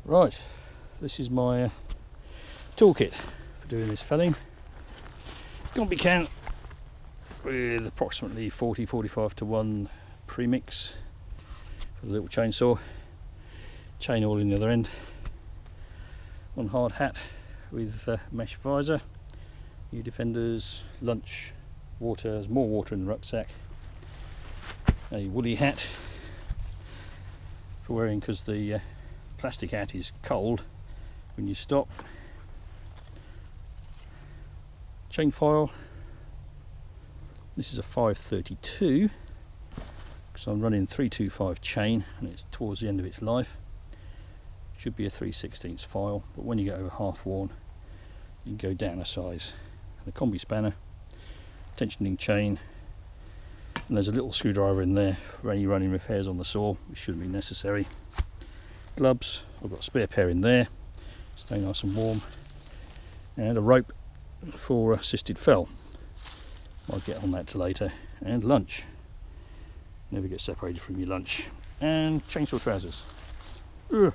Right, this is my toolkit for doing this felling. Combi cant with approximately 40-45 to 1 premix for the little chainsaw, chain all in the other end, one hard hat with mesh visor, new defenders, lunch, water, there's more water in the rucksack, a woolly hat for wearing because the plastic hat is cold when you stop, chain file. This is a 532 because I'm running 325 chain and it's towards the end of its life. Should be a 3/16 file, but when you get over half worn you can go down a size. And a combi spanner, tensioning chain, and there's a little screwdriver in there for any running repairs on the saw, which shouldn't be necessary. Gloves, I've got a spare pair in there, stay nice and warm, and a rope for assisted fell. I'll get on that later. And lunch, never get separated from your lunch. And chainsaw trousers. Ugh.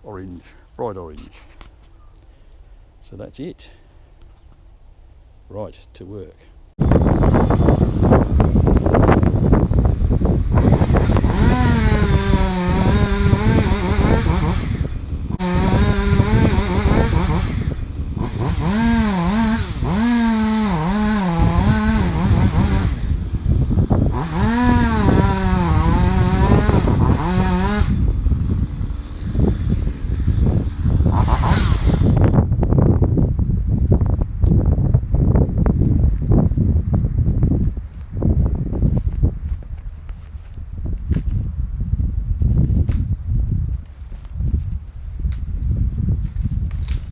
Orange, bright orange. So that's it. Right, to work.